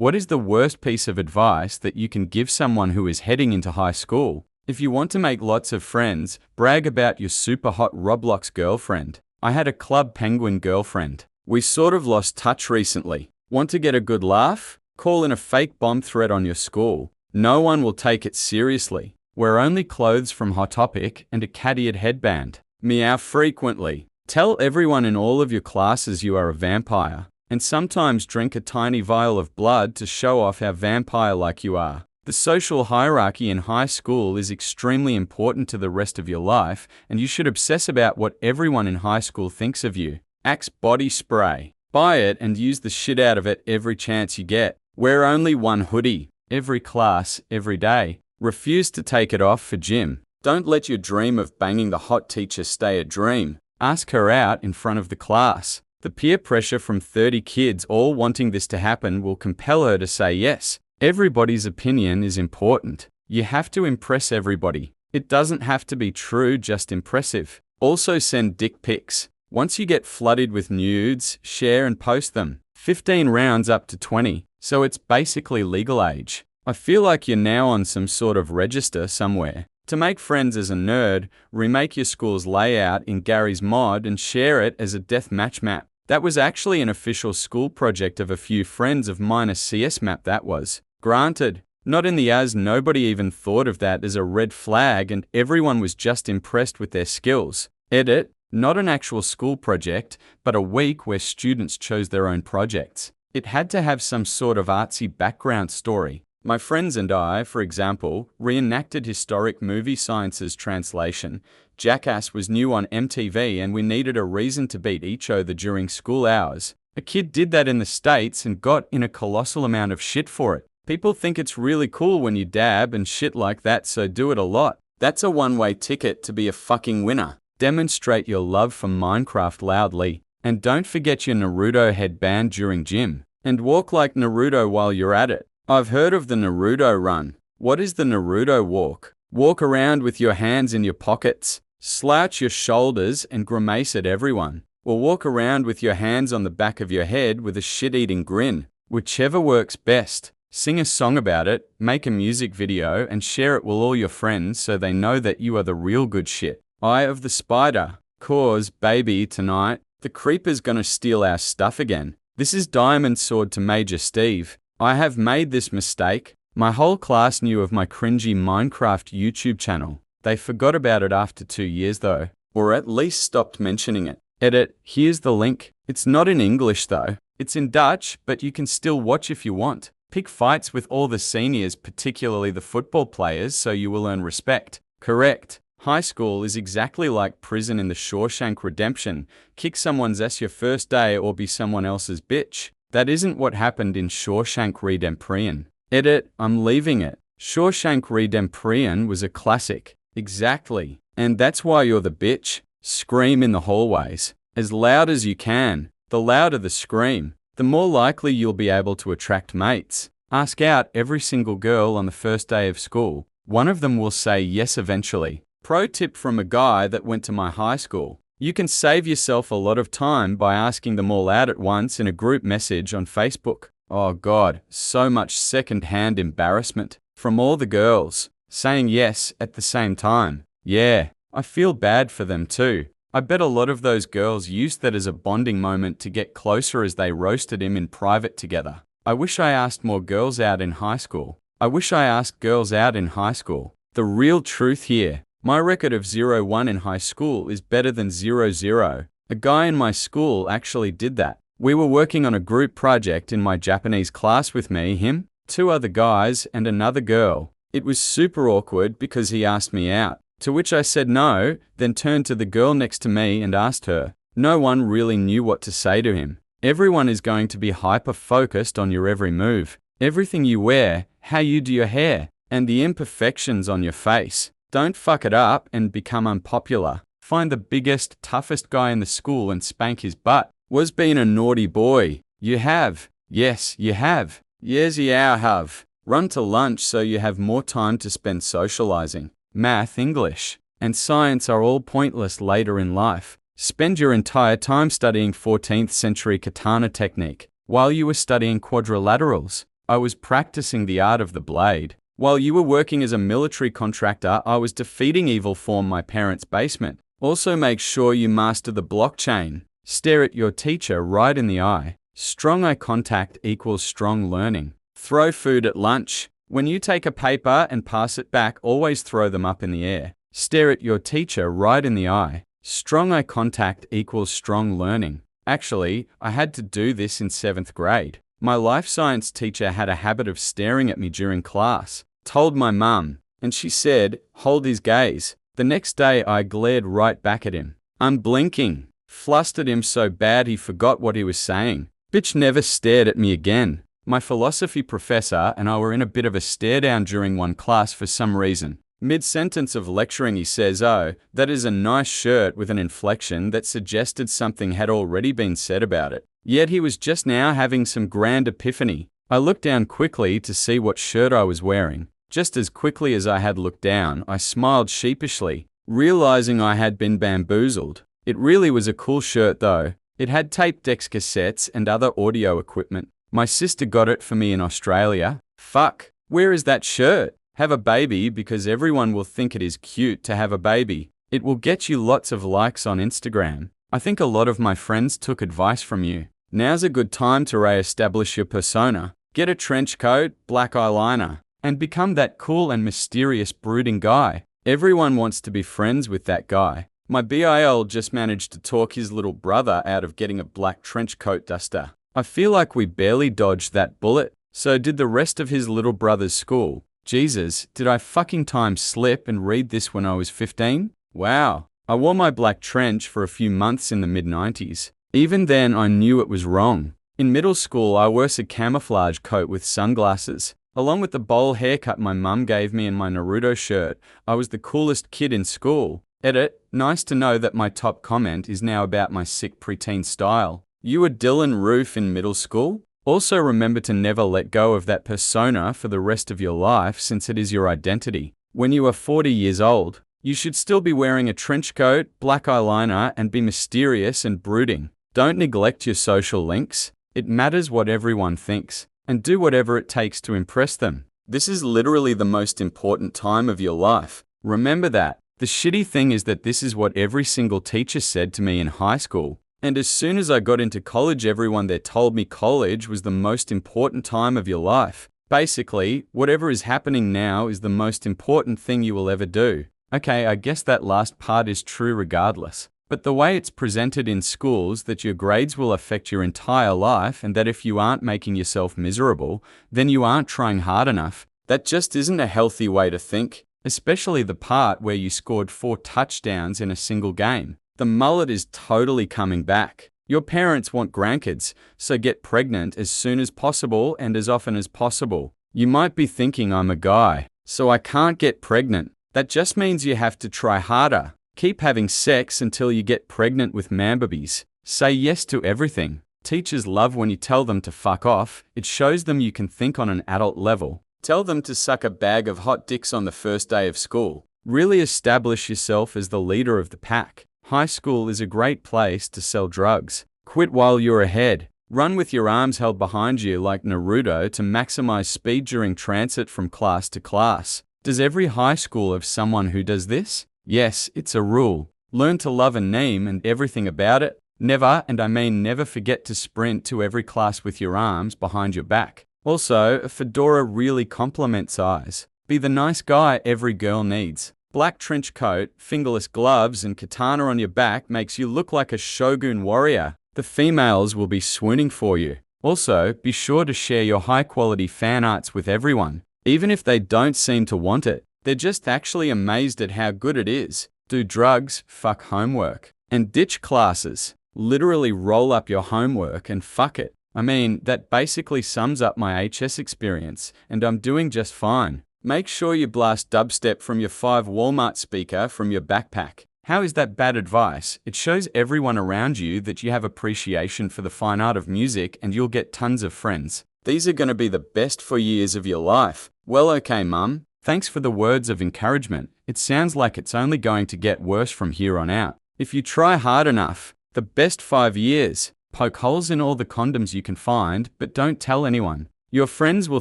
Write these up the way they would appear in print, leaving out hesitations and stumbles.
What is the worst piece of advice that you can give someone who is heading into high school? If you want to make lots of friends, brag about your super hot Roblox girlfriend. I had a Club Penguin girlfriend. We sort of lost touch recently. Want to get a good laugh? Call in a fake bomb threat on your school. No one will take it seriously. Wear only clothes from Hot Topic and a cat-eared headband. Meow frequently. Tell everyone in all of your classes you are a vampire. And sometimes drink a tiny vial of blood to show off how vampire-like you are. The social hierarchy in high school is extremely important to the rest of your life, and you should obsess about what everyone in high school thinks of you. Axe body spray. Buy it and use the shit out of it every chance you get. Wear only one hoodie. Every class, every day. Refuse to take it off for gym. Don't let your dream of banging the hot teacher stay a dream. Ask her out in front of the class. The peer pressure from 30 kids all wanting this to happen will compel her to say yes. Everybody's opinion is important. You have to impress everybody. It doesn't have to be true, just impressive. Also send dick pics. Once you get flooded with nudes, share and post them. 15 rounds up to 20, so it's basically legal age. I feel like you're now on some sort of register somewhere. To make friends as a nerd, remake your school's layout in Gary's mod and share it as a deathmatch map. That was actually an official school project of a few friends of mine, a CS map that was. Granted, not in the as nobody even thought of that as a red flag and everyone was just impressed with their skills. Edit, not an actual school project, but a week where students chose their own projects. It had to have some sort of artsy background story. My friends and I, for example, reenacted historic movie sciences translation. Jackass was new on MTV and we needed a reason to beat each other during school hours. A kid did that in the States and got in a colossal amount of shit for it. People think it's really cool when you dab and shit like that, so do it a lot. That's a one-way ticket to be a fucking winner. Demonstrate your love for Minecraft loudly. And don't forget your Naruto headband during gym. And walk like Naruto while you're at it. I've heard of the Naruto run. What is the Naruto walk? Walk around with your hands in your pockets, slouch your shoulders and grimace at everyone. Or walk around with your hands on the back of your head with a shit-eating grin. Whichever works best. Sing a song about it, make a music video and share it with all your friends so they know that you are the real good shit. Eye of the spider. Cause, baby, tonight, the creeper's gonna steal our stuff again. This is Diamond Sword to Major Steve. I have made this mistake. My whole class knew of my cringy Minecraft YouTube channel. They forgot about it after 2 years though, or at least stopped mentioning it. Edit, here's the link. It's not in English though. It's in Dutch, but you can still watch if you want. Pick fights with all the seniors, particularly the football players, so you will earn respect. Correct. High school is exactly like prison in the Shawshank Redemption. Kick someone's ass your first day or be someone else's bitch. That isn't what happened in Shawshank Redemption. Edit, I'm leaving it. Shawshank Redemption was a classic. Exactly. And that's why you're the bitch. Scream in the hallways. As loud as you can. The louder the scream, the more likely you'll be able to attract mates. Ask out every single girl on the first day of school. One of them will say yes eventually. Pro tip from a guy that went to my high school. You can save yourself a lot of time by asking them all out at once in a group message on Facebook. Oh God, so much second-hand embarrassment from all the girls saying yes at the same time. Yeah, I feel bad for them too. I bet a lot of those girls used that as a bonding moment to get closer as they roasted him in private together. I wish I asked more girls out in high school. I wish I asked girls out in high school. The real truth here. My record of 0-1 in high school is better than 0-0. A guy in my school actually did that. We were working on a group project in my Japanese class with me, him, 2 other guys, and another girl. It was super awkward because he asked me out, to which I said no, then turned to the girl next to me and asked her. No one really knew what to say to him. Everyone is going to be hyper-focused on your every move, everything you wear, how you do your hair, and the imperfections on your face. Don't fuck it up and become unpopular. Find the biggest, toughest guy in the school and spank his butt. Was being a naughty boy. You have. Yes, you have. Yes, you have. Run to lunch so you have more time to spend socializing. Math, English, and science are all pointless later in life. Spend your entire time studying 14th century katana technique while you were studying quadrilaterals. I was practicing the art of the blade. While you were working as a military contractor, I was defeating evil from my parents' basement. Also make sure you master the blockchain. Stare at your teacher right in the eye. Strong eye contact equals strong learning. Throw food at lunch. When you take a paper and pass it back, always throw them up in the air. Stare at your teacher right in the eye. Strong eye contact equals strong learning. Actually, I had to do this in 7th grade. My life science teacher had a habit of staring at me during class. Told my mum, and she said, "Hold his gaze." The next day I glared right back at him, unblinking. Flustered him so bad he forgot what he was saying. Bitch never stared at me again. My philosophy professor and I were in a bit of a stare down during one class for some reason. Mid-sentence of lecturing he says, "Oh, that is a nice shirt," with an inflection that suggested something had already been said about it. Yet he was just now having some grand epiphany. I looked down quickly to see what shirt I was wearing. Just as quickly as I had looked down, I smiled sheepishly, realizing I had been bamboozled. It really was a cool shirt though. It had tape decks, cassettes, and other audio equipment. My sister got it for me in Australia. Fuck, where is that shirt? Have a baby because everyone will think it is cute to have a baby. It will get you lots of likes on Instagram. I think a lot of my friends took advice from you. Now's a good time to re-establish your persona. Get a trench coat, black eyeliner, and become that cool and mysterious brooding guy. Everyone wants to be friends with that guy. My BIL just managed to talk his little brother out of getting a black trench coat duster. I feel like we barely dodged that bullet. So did the rest of his little brother's school. Jesus, did I fucking time slip and read this when I was 15? Wow. I wore my black trench for a few months in the mid-90s. Even then I knew it was wrong. In middle school I wore a camouflage coat with sunglasses. Along with the bowl haircut my mum gave me and my Naruto shirt, I was the coolest kid in school. Edit, nice to know that my top comment is now about my sick preteen style. You were Dylan Roof in middle school? Also remember to never let go of that persona for the rest of your life since it is your identity. When you are 40 years old, you should still be wearing a trench coat, black eyeliner, and be mysterious and brooding. Don't neglect your social links. It matters what everyone thinks. And do whatever it takes to impress them. This is literally the most important time of your life. Remember that. The shitty thing is that this is what every single teacher said to me in high school. And as soon as I got into college, everyone there told me college was the most important time of your life. Basically, whatever is happening now is the most important thing you will ever do. Okay, I guess that last part is true regardless. But the way it's presented in schools that your grades will affect your entire life and that if you aren't making yourself miserable, then you aren't trying hard enough, that just isn't a healthy way to think. Especially the part where you scored 4 touchdowns in a single game. The mullet is totally coming back. Your parents want grandkids, so get pregnant as soon as possible and as often as possible. You might be thinking I'm a guy, so I can't get pregnant. That just means you have to try harder. Keep having sex until you get pregnant with man-babies. Say yes to everything. Teachers love when you tell them to fuck off. It shows them you can think on an adult level. Tell them to suck a bag of hot dicks on the first day of school. Really establish yourself as the leader of the pack. High school is a great place to sell drugs. Quit while you're ahead. Run with your arms held behind you like Naruto to maximize speed during transit from class to class. Does every high school have someone who does this? Yes, it's a rule. Learn to love a name and everything about it. Never, and I mean never, forget to sprint to every class with your arms behind your back. Also, a fedora really complements eyes. Be the nice guy every girl needs. Black trench coat, fingerless gloves, and katana on your back makes you look like a shogun warrior. The females will be swooning for you. Also, be sure to share your high-quality fan arts with everyone. Even if they don't seem to want it, they're just actually amazed at how good it is. Do drugs, fuck homework, and ditch classes. Literally roll up your homework and fuck it. I mean, that basically sums up my HS experience, and I'm doing just fine. Make sure you blast dubstep from your 5 Walmart speaker from your backpack. How is that bad advice? It shows everyone around you that you have appreciation for the fine art of music and you'll get tons of friends. These are going to be the best 4 years of your life. Well, okay, Mum. Thanks for the words of encouragement. It sounds like it's only going to get worse from here on out. If you try hard enough, the best 5 years. Poke holes in all the condoms you can find, but don't tell anyone. Your friends will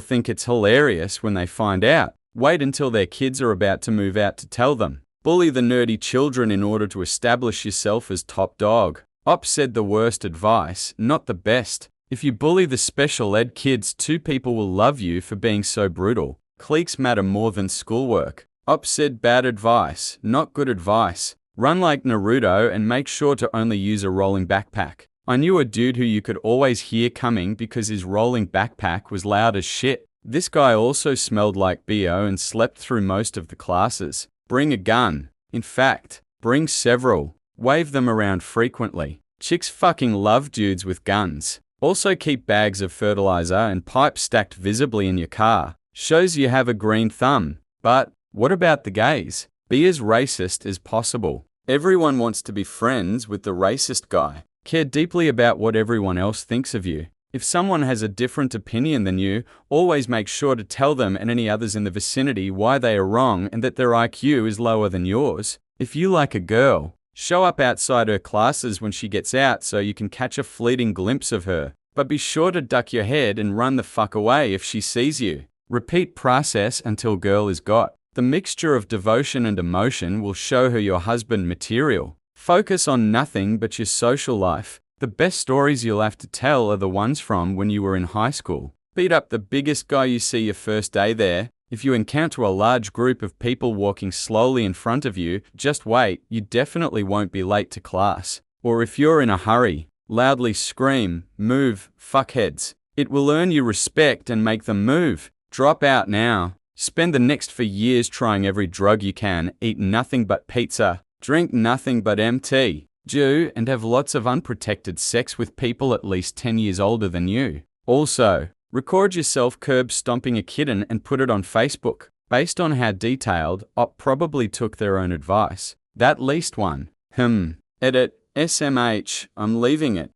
think it's hilarious when they find out. Wait until their kids are about to move out to tell them. Bully the nerdy children in order to establish yourself as top dog. Op said the worst advice, not the best. If you bully the special ed kids, 2 people will love you for being so brutal. Cliques matter more than schoolwork. Op said bad advice, not good advice. Run like Naruto and make sure to only use a rolling backpack. I knew a dude who you could always hear coming because his rolling backpack was loud as shit. This guy also smelled like BO and slept through most of the classes. Bring a gun. In fact, bring several. Wave them around frequently. Chicks fucking love dudes with guns. Also keep bags of fertilizer and pipes stacked visibly in your car. Shows you have a green thumb. But what about the gays? Be as racist as possible. Everyone wants to be friends with the racist guy. Care deeply about what everyone else thinks of you. If someone has a different opinion than you, always make sure to tell them and any others in the vicinity why they are wrong and that their IQ is lower than yours. If you like a girl, show up outside her classes when she gets out so you can catch a fleeting glimpse of her. But be sure to duck your head and run the fuck away if she sees you. Repeat process until girl is got. The mixture of devotion and emotion will show her your husband material. Focus on nothing but your social life. The best stories you'll have to tell are the ones from when you were in high school. Beat up the biggest guy you see your first day there. If you encounter a large group of people walking slowly in front of you, just wait, you definitely won't be late to class. Or if you're in a hurry, loudly scream, move, fuckheads. It will earn you respect and make them move. Drop out now. Spend the next 4 years trying every drug you can, eat nothing but pizza, drink nothing but MT. Do and have lots of unprotected sex with people at least 10 years older than you. Also, record yourself curb stomping a kitten and put it on Facebook. Based on how detailed, Op probably took their own advice. That least one. Edit, SMH, I'm leaving it.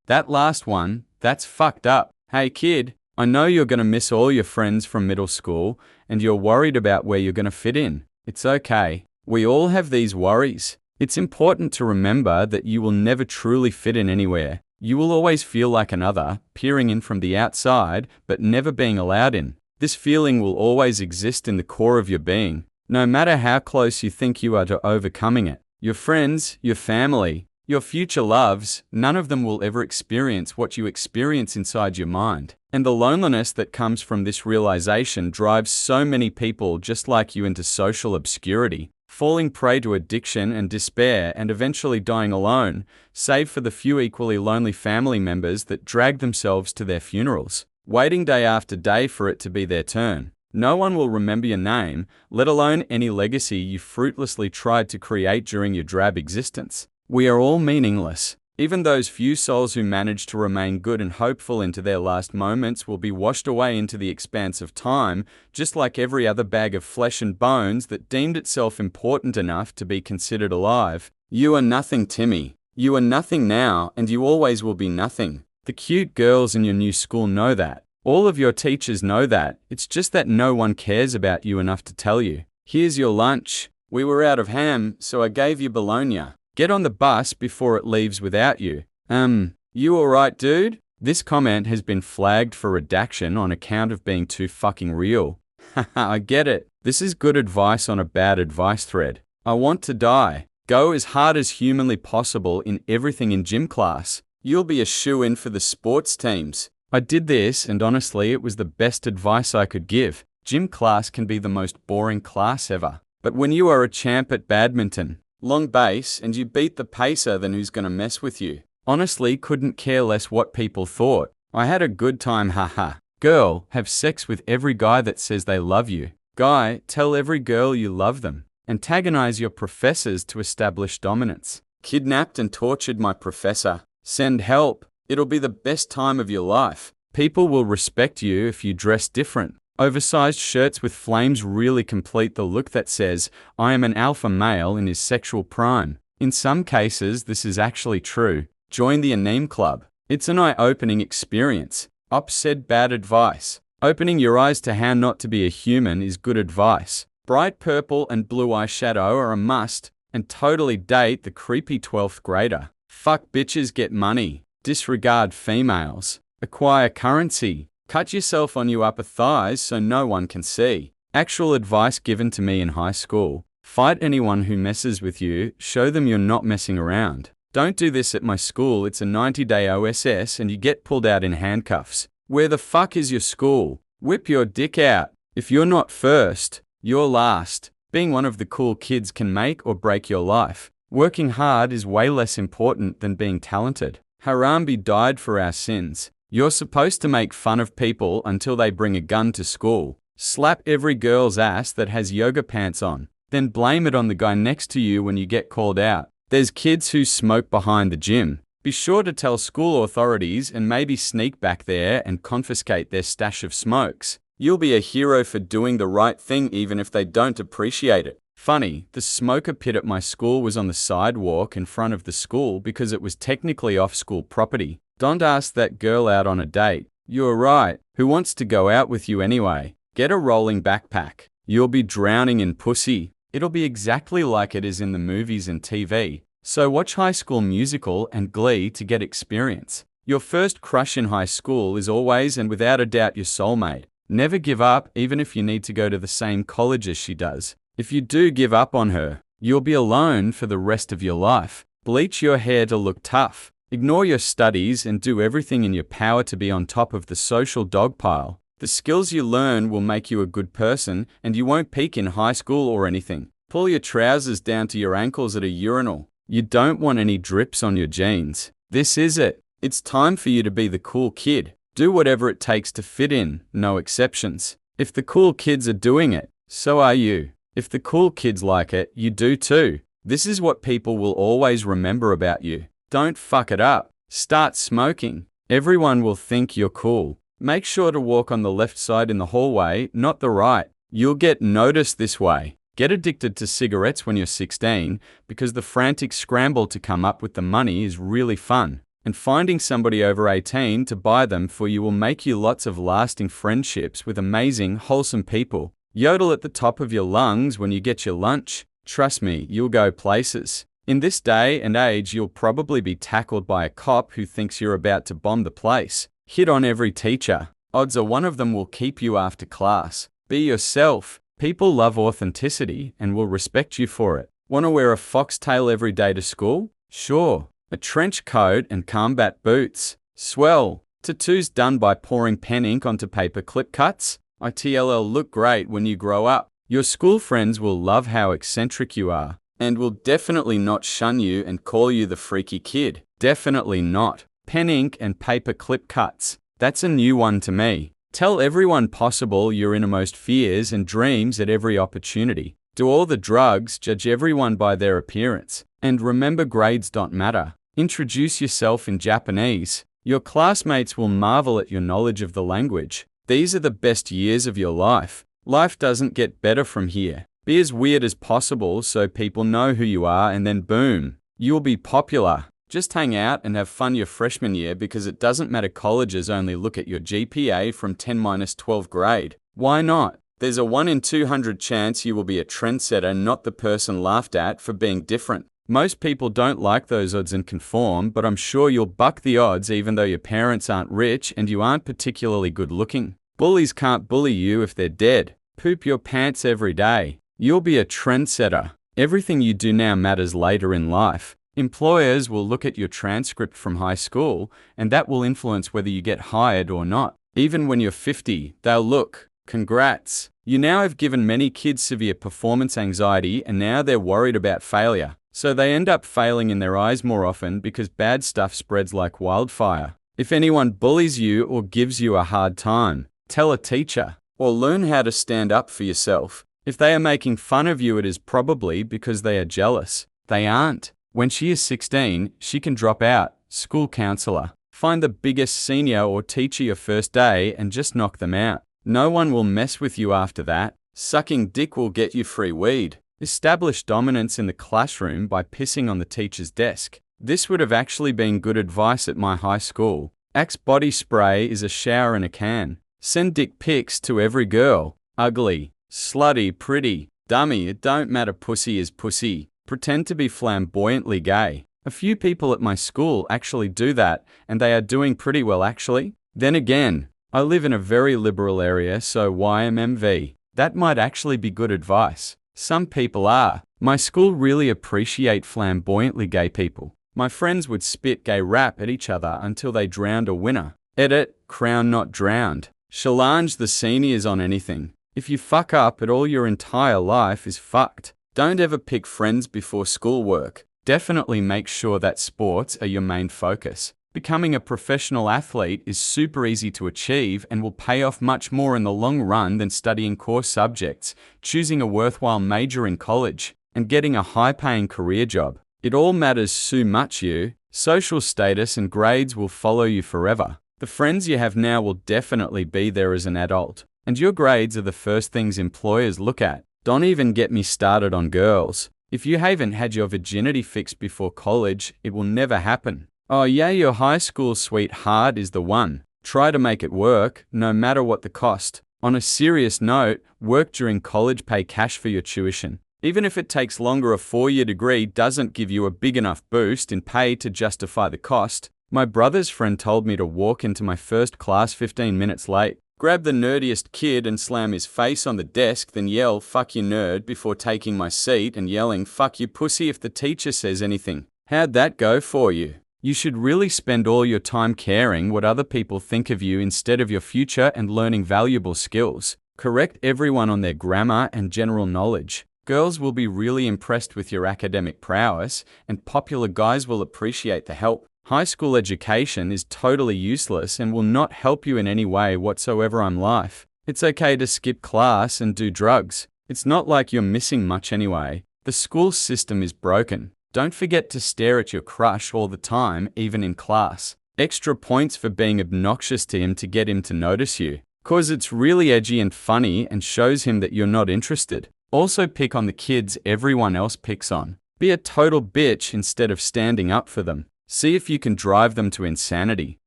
That last one, that's fucked up. Hey kid, I know you're gonna miss all your friends from middle school and you're worried about where you're gonna fit in. It's okay. We all have these worries. It's important to remember that you will never truly fit in anywhere. You will always feel like another, peering in from the outside, but never being allowed in. This feeling will always exist in the core of your being, no matter how close you think you are to overcoming it. Your friends, your family, your future loves, none of them will ever experience what you experience inside your mind. And the loneliness that comes from this realization drives so many people just like you into social obscurity, falling prey to addiction and despair and eventually dying alone, save for the few equally lonely family members that drag themselves to their funerals, waiting day after day for it to be their turn. No one will remember your name, let alone any legacy you fruitlessly tried to create during your drab existence. We are all meaningless. Even those few souls who manage to remain good and hopeful into their last moments will be washed away into the expanse of time, just like every other bag of flesh and bones that deemed itself important enough to be considered alive. You are nothing, Timmy. You are nothing now, and you always will be nothing. The cute girls in your new school know that. All of your teachers know that. It's just that no one cares about you enough to tell you. Here's your lunch. We were out of ham, so I gave you bologna. Get on the bus before it leaves without you. You alright, dude? This comment has been flagged for redaction on account of being too fucking real. Haha, I get it. This is good advice on a bad advice thread. I want to die. Go as hard as humanly possible in everything in gym class. You'll be a shoo-in for the sports teams. I did this and honestly it was the best advice I could give. Gym class can be the most boring class ever. But when you are a champ at badminton, long base, and you beat the pacer, then who's gonna mess with you? Honestly, couldn't care less what people thought. I had a good time, haha. Girl, have sex with every guy that says they love you. Guy, tell every girl you love them. Antagonize your professors to establish dominance. Kidnapped and tortured my professor. Send help. It'll be the best time of your life. People will respect you if you dress different. Oversized shirts with flames really complete the look that says, I am an alpha male in his sexual prime. In some cases, this is actually true. Join the anime club. It's an eye-opening experience. Op said bad advice. Opening your eyes to how not to be a human is good advice. Bright purple and blue eyeshadow are a must, and totally date the creepy 12th grader. Fuck bitches, get money. Disregard females. Acquire currency. Cut yourself on your upper thighs so no one can see. Actual advice given to me in high school. Fight anyone who messes with you, show them you're not messing around. Don't do this at my school, it's a 90-day OSS and you get pulled out in handcuffs. Where the fuck is your school? Whip your dick out. If you're not first, you're last. Being one of the cool kids can make or break your life. Working hard is way less important than being talented. Harambe died for our sins. You're supposed to make fun of people until they bring a gun to school. Slap every girl's ass that has yoga pants on. Then blame it on the guy next to you when you get called out. There's kids who smoke behind the gym. Be sure to tell school authorities and maybe sneak back there and confiscate their stash of smokes. You'll be a hero for doing the right thing even if they don't appreciate it. Funny, the smoker pit at my school was on the sidewalk in front of the school because it was technically off-school property. Don't ask that girl out on a date. You're right. Who wants to go out with you anyway? Get a rolling backpack. You'll be drowning in pussy. It'll be exactly like it is in the movies and TV. So watch High School Musical and Glee to get experience. Your first crush in high school is always and without a doubt your soulmate. Never give up even if you need to go to the same college as she does. If you do give up on her, you'll be alone for the rest of your life. Bleach your hair to look tough. Ignore your studies and do everything in your power to be on top of the social dog pile. The skills you learn will make you a good person and you won't peak in high school or anything. Pull your trousers down to your ankles at a urinal. You don't want any drips on your jeans. This is it. It's time for you to be the cool kid. Do whatever it takes to fit in, no exceptions. If the cool kids are doing it, so are you. If the cool kids like it, you do too. This is what people will always remember about you. Don't fuck it up. Start smoking. Everyone will think you're cool. Make sure to walk on the left side in the hallway, not the right. You'll get noticed this way. Get addicted to cigarettes when you're 16 because the frantic scramble to come up with the money is really fun. And finding somebody over 18 to buy them for you will make you lots of lasting friendships with amazing, wholesome people. Yodel at the top of your lungs when you get your lunch. Trust me, you'll go places. In this day and age, you'll probably be tackled by a cop who thinks you're about to bomb the place. Hit on every teacher. Odds are one of them will keep you after class. Be yourself. People love authenticity and will respect you for it. Want to wear a foxtail every day to school? Sure. A trench coat and combat boots? Swell. Tattoos done by pouring pen ink onto paper clip cuts? ITLL look great when you grow up. Your school friends will love how eccentric you are and will definitely not shun you and call you the freaky kid. Definitely not. Pen ink and paper clip cuts. That's a new one to me. Tell everyone possible your innermost fears and dreams at every opportunity. Do all the drugs, judge everyone by their appearance. And remember grades don't matter. Introduce yourself in Japanese. Your classmates will marvel at your knowledge of the language. These are the best years of your life. Life doesn't get better from here. Be as weird as possible so people know who you are and then boom, you'll be popular. Just hang out and have fun your freshman year because it doesn't matter, colleges only look at your GPA from 10-12 grade. Why not? There's a 1 in 200 chance you will be a trendsetter, not the person laughed at for being different. Most people don't like those odds and conform, but I'm sure you'll buck the odds even though your parents aren't rich and you aren't particularly good looking. Bullies can't bully you if they're dead. Poop your pants every day. You'll be a trendsetter. Everything you do now matters later in life. Employers will look at your transcript from high school, and that will influence whether you get hired or not. Even when you're 50, they'll look. Congrats. You now have given many kids severe performance anxiety, and now they're worried about failure. So they end up failing in their eyes more often because bad stuff spreads like wildfire. If anyone bullies you or gives you a hard time, tell a teacher, or learn how to stand up for yourself. If they are making fun of you, it is probably because they are jealous. They aren't. When she is 16, she can drop out. School counselor. Find the biggest senior or teacher your first day and just knock them out. No one will mess with you after that. Sucking dick will get you free weed. Establish dominance in the classroom by pissing on the teacher's desk. This would have actually been good advice at my high school. Axe body spray is a shower in a can. Send dick pics to every girl. Ugly, slutty, pretty, dummy, it don't matter, pussy is pussy. Pretend to be flamboyantly gay. A few people at my school actually do that, and they are doing pretty well actually. Then again, I live in a very liberal area, so YMMV. That might actually be good advice. Some people are. My school really appreciate flamboyantly gay people. My friends would spit gay rap at each other until they drowned a winner. Edit, crown not drowned. Challenge the seniors on anything. If you fuck up at all, your entire life is fucked. Don't ever pick friends before schoolwork. Definitely make sure that sports are your main focus. Becoming a professional athlete is super easy to achieve and will pay off much more in the long run than studying core subjects, choosing a worthwhile major in college, and getting a high-paying career job. It all matters so much. Social status and grades will follow you forever. The friends you have now will definitely be there as an adult, and your grades are the first things employers look at. Don't even get me started on girls. If you haven't had your virginity fixed before college, it will never happen. Oh yeah, your high school sweetheart is the one. Try to make it work, no matter what the cost. On a serious note, work during college, pay cash for your tuition. Even if it takes longer, a 4-year degree doesn't give you a big enough boost in pay to justify the cost. My brother's friend told me to walk into my first class 15 minutes late, grab the nerdiest kid and slam his face on the desk, then yell, "Fuck you nerd," before taking my seat and yelling, "Fuck you pussy," if the teacher says anything. How'd that go for you? You should really spend all your time caring what other people think of you instead of your future and learning valuable skills. Correct everyone on their grammar and general knowledge. Girls will be really impressed with your academic prowess, and popular guys will appreciate the help. High school education is totally useless and will not help you in any way whatsoever in life. It's okay to skip class and do drugs. It's not like you're missing much anyway. The school system is broken. Don't forget to stare at your crush all the time, even in class. Extra points for being obnoxious to him to get him to notice you, 'cause it's really edgy and funny and shows him that you're not interested. Also pick on the kids everyone else picks on. Be a total bitch instead of standing up for them. See if you can drive them to insanity.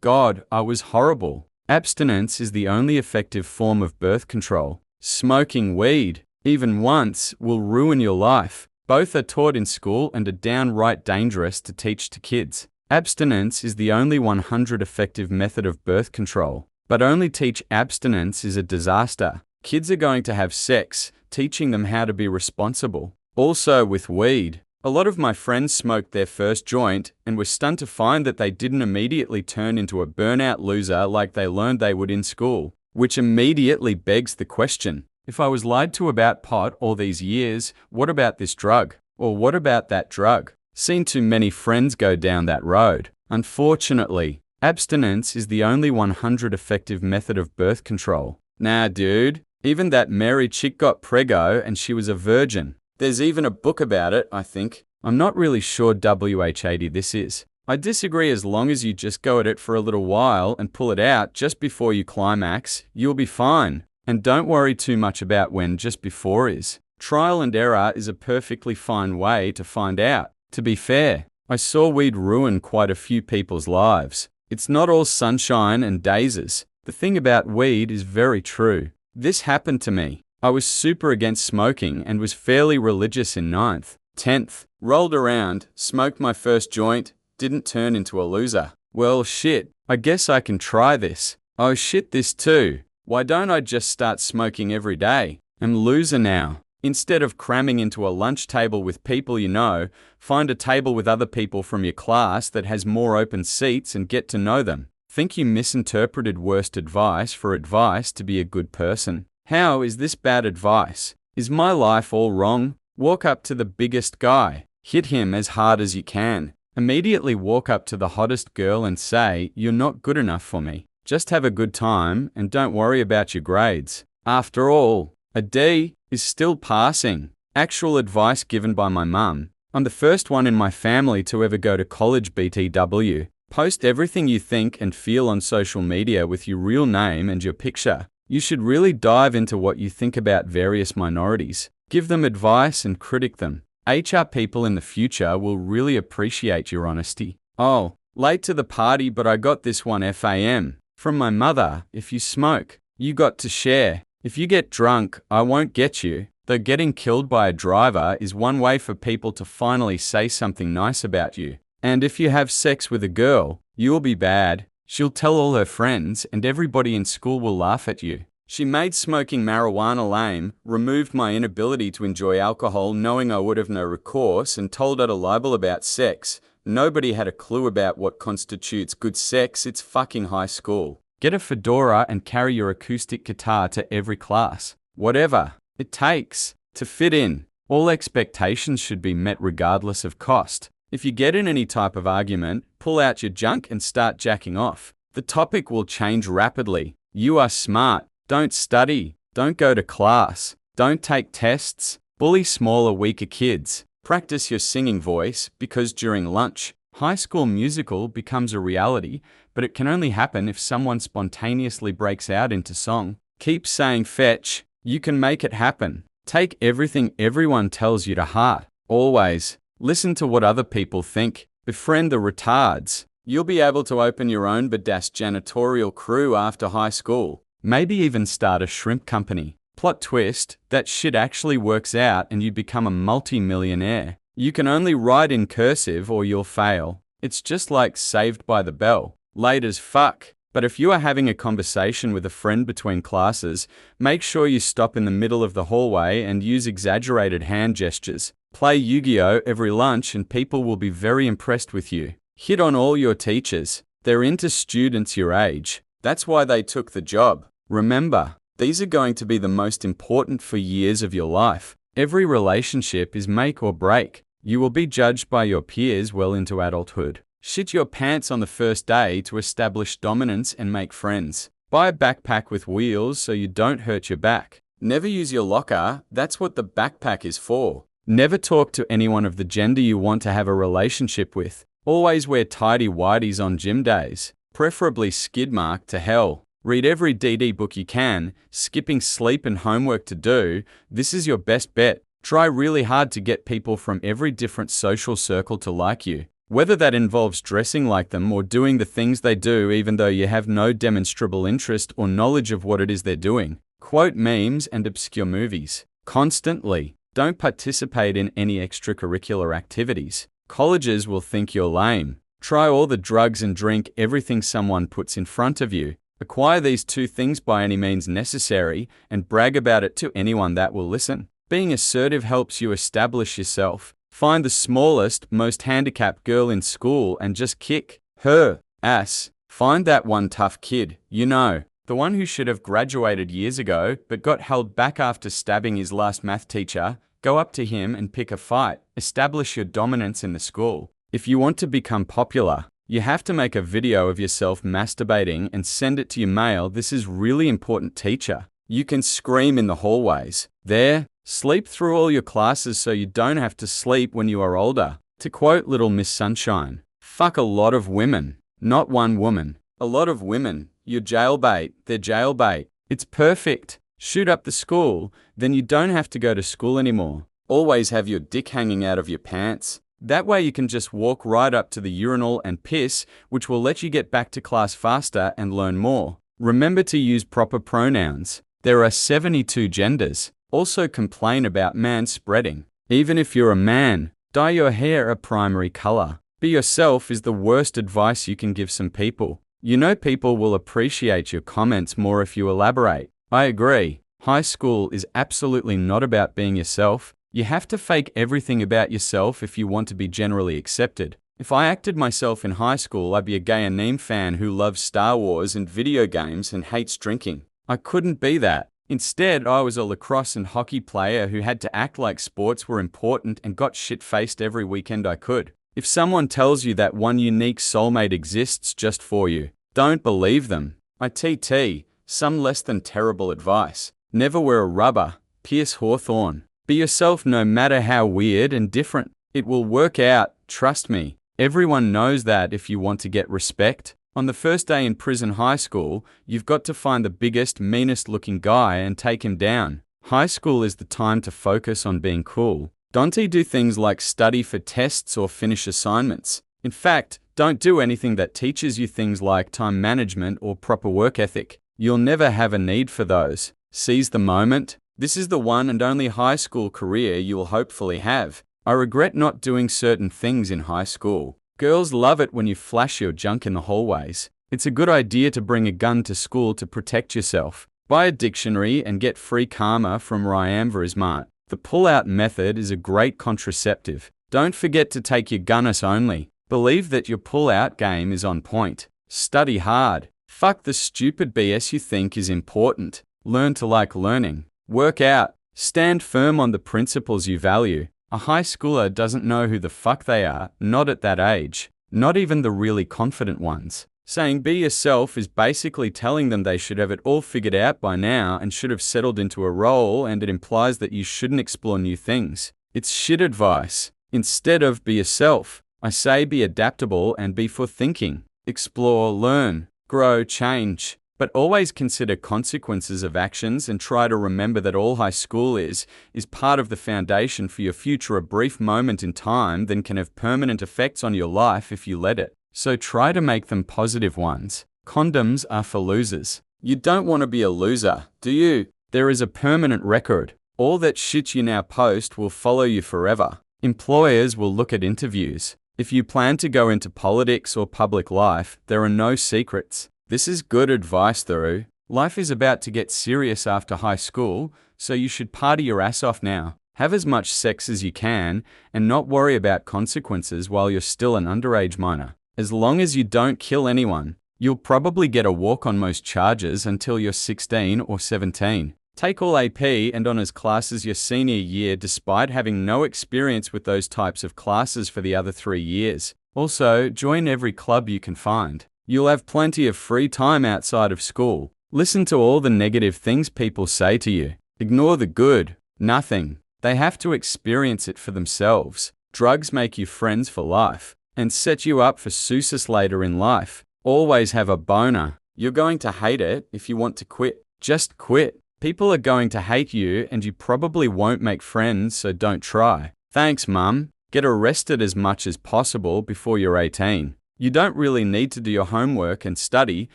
God, I was horrible. Abstinence is the only effective form of birth control. Smoking weed, even once, will ruin your life. Both are taught in school and are downright dangerous to teach to kids. Abstinence is the only 100% effective method of birth control, but only teach abstinence is a disaster. Kids are going to have sex, teaching them how to be responsible. Also with weed, a lot of my friends smoked their first joint and were stunned to find that they didn't immediately turn into a burnout loser like they learned they would in school, which immediately begs the question, if I was lied to about pot all these years, what about this drug? Or what about that drug? Seen too many friends go down that road. Unfortunately, abstinence is the only 100% effective method of birth control. Nah, dude, even that Mary chick got preggo and she was a virgin. There's even a book about it, I think. I'm not really sure WH80 this is. I disagree. As long as you just go at it for a little while and pull it out just before you climax, you'll be fine. And don't worry too much about when just before is. Trial and error is a perfectly fine way to find out. To be fair, I saw weed ruin quite a few people's lives. It's not all sunshine and daisies. The thing about weed is very true. This happened to me. I was super against smoking and was fairly religious in 9th, 10th. Rolled around, smoked my first joint, didn't turn into a loser. Well shit, I guess I can try this. Oh shit, this too. Why don't I just start smoking every day? I'm loser now. Instead of cramming into a lunch table with people you know, find a table with other people from your class that has more open seats and get to know them. Think you misinterpreted worst advice for advice to be a good person. How is this bad advice? Is my life all wrong? Walk up to the biggest guy. Hit him as hard as you can. Immediately walk up to the hottest girl and say, "You're not good enough for me." Just have a good time and don't worry about your grades. After all, a D is still passing. Actual advice given by my mum. I'm the first one in my family to ever go to college. BTW. Post everything you think and feel on social media with your real name and your picture. You should really dive into what you think about various minorities. Give them advice and critique them. HR people in the future will really appreciate your honesty. Oh, late to the party, but I got this one FAM. From my mother, if you smoke, you got to share. If you get drunk, I won't get you. Though getting killed by a driver is one way for people to finally say something nice about you. And if you have sex with a girl, you'll be bad. She'll tell all her friends, and everybody in school will laugh at you. She made smoking marijuana lame, removed my inability to enjoy alcohol knowing I would have no recourse, and told her to libel about sex. Nobody had a clue about what constitutes good sex. It's fucking high school. Get a fedora and carry your acoustic guitar to every class. Whatever it takes to fit in. All expectations should be met regardless of cost. If you get in any type of argument, pull out your junk and start jacking off. The topic will change rapidly. You are smart. Don't study. Don't go to class. Don't take tests. Bully smaller, weaker kids. Practice your singing voice, because during lunch, High School Musical becomes a reality, but it can only happen if someone spontaneously breaks out into song. Keep saying fetch. You can make it happen. Take everything everyone tells you to heart. Always. Listen to what other people think. Befriend the retards. You'll be able to open your own badass janitorial crew after high school. Maybe even start a shrimp company. Plot twist, that shit actually works out and you become a multi-millionaire. You can only write in cursive or you'll fail. It's just like Saved by the Bell. Late as fuck. But if you are having a conversation with a friend between classes, make sure you stop in the middle of the hallway and use exaggerated hand gestures. Play Yu-Gi-Oh! Every lunch and people will be very impressed with you. Hit on all your teachers. They're into students your age. That's why they took the job. Remember, these are going to be the most important for years of your life. Every relationship is make or break. You will be judged by your peers well into adulthood. Shit your pants on the first day to establish dominance and make friends. Buy a backpack with wheels so you don't hurt your back. Never use your locker. That's what the backpack is for. Never talk to anyone of the gender you want to have a relationship with. Always wear tidy whities on gym days. Preferably skid mark to hell. Read every DD book you can, skipping sleep and homework to do. This is your best bet. Try really hard to get people from every different social circle to like you. Whether that involves dressing like them or doing the things they do even though you have no demonstrable interest or knowledge of what it is they're doing. Quote memes and obscure movies. Constantly. Don't participate in any extracurricular activities. Colleges will think you're lame. Try all the drugs and drink everything someone puts in front of you. Acquire these two things by any means necessary and brag about it to anyone that will listen. Being assertive helps you establish yourself. Find the smallest, most handicapped girl in school and just kick her ass. Find that one tough kid, you know, the one who should have graduated years ago but got held back after stabbing his last math teacher. Go up to him and pick a fight. Establish your dominance in the school. If you want to become popular, you have to make a video of yourself masturbating and send it to your mail. This is really important, teacher. You can scream in the hallways. There, sleep through all your classes so you don't have to sleep when you are older. To quote Little Miss Sunshine, fuck a lot of women, not one woman. A lot of women, you're jailbait, they're jailbait. It's perfect. Shoot up the school, then you don't have to go to school anymore. Always have your dick hanging out of your pants. That way you can just walk right up to the urinal and piss, which will let you get back to class faster and learn more. Remember to use proper pronouns. There are 72 genders. Also complain about manspreading. Even if you're a man, dye your hair a primary color. Be yourself is the worst advice you can give some people. You know people will appreciate your comments more if you elaborate. I agree. High school is absolutely not about being yourself. You have to fake everything about yourself if you want to be generally accepted. If I acted myself in high school, I'd be a gay anime fan who loves Star Wars and video games and hates drinking. I couldn't be that. Instead, I was a lacrosse and hockey player who had to act like sports were important and got shit-faced every weekend I could. If someone tells you that one unique soulmate exists just for you, don't believe them. ITT, some less than terrible advice. Never wear a rubber. Pierce Hawthorne. Be yourself no matter how weird and different. It will work out, trust me. Everyone knows that if you want to get respect. On the first day in prison high school, you've got to find the biggest, meanest looking guy and take him down. High school is the time to focus on being cool. Don't do things like study for tests or finish assignments. In fact, don't do anything that teaches you things like time management or proper work ethic. You'll never have a need for those. Seize the moment. This is the one and only high school career you will hopefully have. I regret not doing certain things in high school. Girls love it when you flash your junk in the hallways. It's a good idea to bring a gun to school to protect yourself. Buy a dictionary and get free karma from Ryamvarismart. The pull-out method is a great contraceptive. Don't forget to take your gunness only. Believe that your pull-out game is on point. Study hard. Fuck the stupid BS you think is important. Learn to like learning. Work out. Stand firm on the principles you value. A high schooler doesn't know who the fuck they are, not at that age. Not even the really confident ones. Saying be yourself is basically telling them they should have it all figured out by now and should have settled into a role, and it implies that you shouldn't explore new things. It's shit advice. Instead of be yourself, I say be adaptable and be for thinking. Explore, learn, grow, change. But always consider consequences of actions and try to remember that all high school is part of the foundation for your future. A brief moment in time then can have permanent effects on your life if you let it. So try to make them positive ones. Condoms are for losers. You don't want to be a loser, do you? There is a permanent record. All that shit you now post will follow you forever. Employers will look at interviews. If you plan to go into politics or public life, there are no secrets. This is good advice though. Life is about to get serious after high school, so you should party your ass off now. Have as much sex as you can, and not worry about consequences while you're still an underage minor. As long as you don't kill anyone, you'll probably get a walk on most charges until you're 16 or 17. Take all AP and honors classes your senior year despite having no experience with those types of classes for the other 3 years. Also, join every club you can find. You'll have plenty of free time outside of school. Listen to all the negative things people say to you. Ignore the good. Nothing. They have to experience it for themselves. Drugs make you friends for life and set you up for success later in life. Always have a boner. You're going to hate it if you want to quit. Just quit. People are going to hate you and you probably won't make friends, so don't try. Thanks, Mum. Get arrested as much as possible before you're 18. You don't really need to do your homework and study.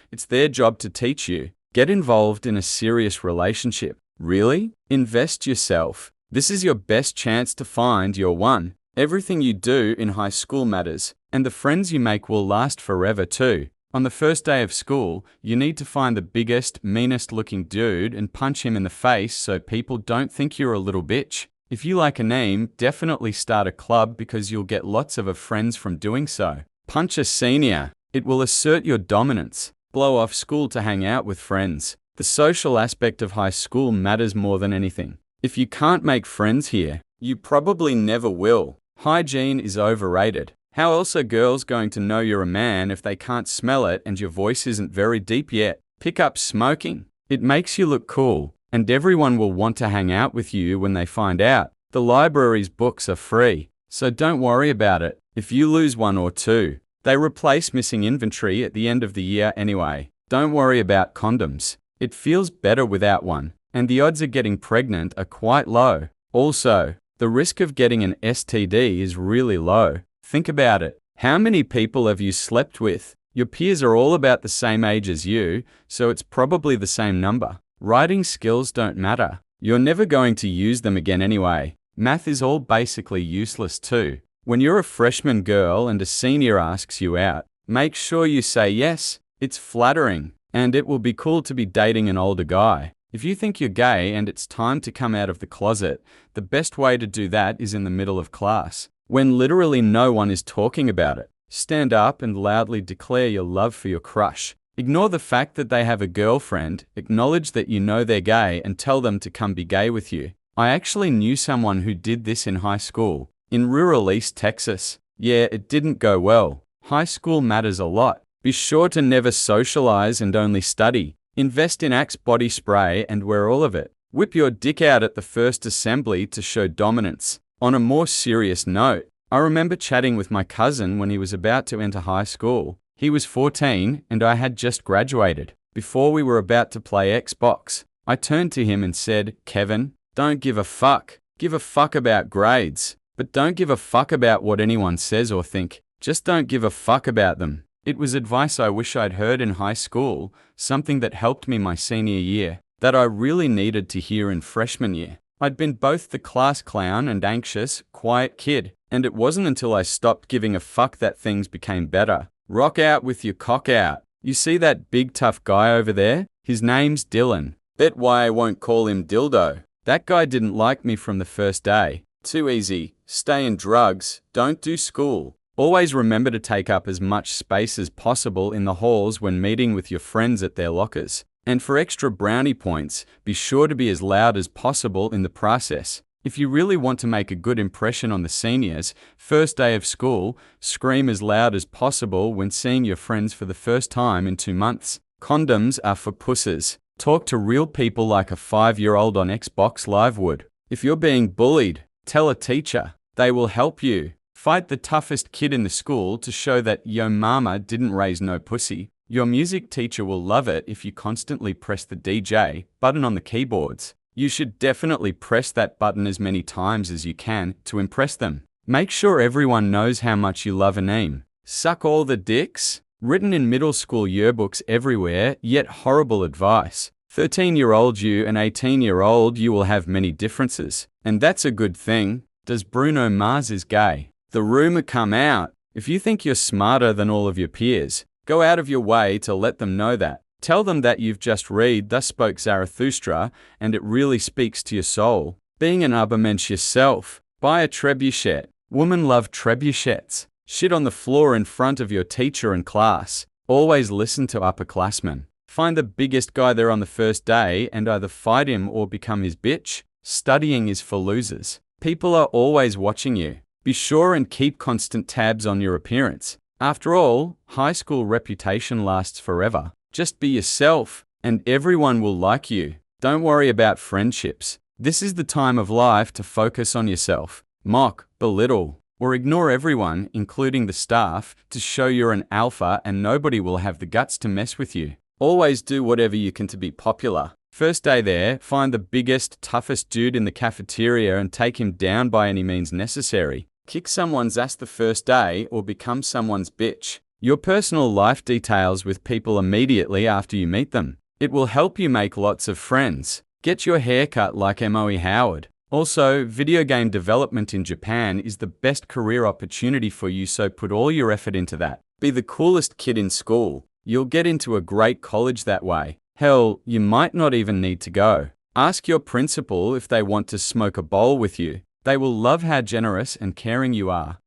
It's their job to teach you. Get involved in a serious relationship. Really? Invest yourself. This is your best chance to find your one. Everything you do in high school matters, and the friends you make will last forever too. On the first day of school, you need to find the biggest, meanest looking dude and punch him in the face so people don't think you're a little bitch. If you like a name, definitely start a club because you'll get lots of friends from doing so. Punch a senior. It will assert your dominance. Blow off school to hang out with friends. The social aspect of high school matters more than anything. If you can't make friends here, you probably never will. Hygiene is overrated. How else are girls going to know you're a man if they can't smell it and your voice isn't very deep yet? Pick up smoking. It makes you look cool, and everyone will want to hang out with you when they find out. The library's books are free, so don't worry about it. If you lose one or two, they replace missing inventory at the end of the year anyway. Don't worry about condoms. It feels better without one, and the odds of getting pregnant are quite low. Also, the risk of getting an STD is really low. Think about it. How many people have you slept with? Your peers are all about the same age as you, so it's probably the same number. Writing skills don't matter. You're never going to use them again anyway. Math is all basically useless too. When you're a freshman girl and a senior asks you out, make sure you say yes. It's flattering, and it will be cool to be dating an older guy. If you think you're gay and it's time to come out of the closet, the best way to do that is in the middle of class, when literally no one is talking about it. Stand up and loudly declare your love for your crush. Ignore the fact that they have a girlfriend, acknowledge that you know they're gay, and tell them to come be gay with you. I actually knew someone who did this in high school, in rural East Texas. Yeah, it didn't go well. High school matters a lot. Be sure to never socialize and only study. Invest in Axe body spray and wear all of it. Whip your dick out at the first assembly to show dominance. On a more serious note, I remember chatting with my cousin when he was about to enter high school. He was 14 and I had just graduated. Before we were about to play Xbox, I turned to him and said, "Kevin, don't give a fuck. Give a fuck about grades, but don't give a fuck about what anyone says or think. Just don't give a fuck about them." It was advice I wish I'd heard in high school, something that helped me my senior year, that I really needed to hear in freshman year. I'd been both the class clown and anxious, quiet kid, and it wasn't until I stopped giving a fuck that things became better. Rock out with your cock out. You see that big tough guy over there? His name's Dylan. Bet why I won't call him Dildo. That guy didn't like me from the first day. Too easy. Stay in drugs. Don't do school. Always remember to take up as much space as possible in the halls when meeting with your friends at their lockers. And for extra brownie points, be sure to be as loud as possible in the process. If you really want to make a good impression on the seniors, first day of school, scream as loud as possible when seeing your friends for the first time in 2 months. Condoms are for pussies. Talk to real people like a 5-year-old on Xbox Live would. If you're being bullied, tell a teacher. They will help you. Fight the toughest kid in the school to show that yo mama didn't raise no pussy. Your music teacher will love it if you constantly press the DJ button on the keyboards. You should definitely press that button as many times as you can to impress them. Make sure everyone knows how much you love a name. Suck all the dicks? Written in middle school yearbooks everywhere, yet horrible advice. 13-year-old you and 18-year-old you will have many differences. And that's a good thing. Does Bruno Mars is gay? The rumor come out. If you think you're smarter than all of your peers, go out of your way to let them know that. Tell them that you've just read Thus Spoke Zarathustra and it really speaks to your soul. Being an Ubermensch yourself, buy a trebuchet. Women love trebuchets. Shit on the floor in front of your teacher and class. Always listen to upperclassmen. Find the biggest guy there on the first day and either fight him or become his bitch. Studying is for losers. People are always watching you. Be sure and keep constant tabs on your appearance. After all, high school reputation lasts forever. Just be yourself, and everyone will like you. Don't worry about friendships. This is the time of life to focus on yourself. Mock, belittle, or ignore everyone, including the staff, to show you're an alpha and nobody will have the guts to mess with you. Always do whatever you can to be popular. First day there, find the biggest, toughest dude in the cafeteria and take him down by any means necessary. Kick someone's ass the first day or become someone's bitch. Your personal life details with people immediately after you meet them. It will help you make lots of friends. Get your hair cut like Moe Howard. Also, video game development in Japan is the best career opportunity for you, so put all your effort into that. Be the coolest kid in school. You'll get into a great college that way. Hell, you might not even need to go. Ask your principal if they want to smoke a bowl with you. They will love how generous and caring you are.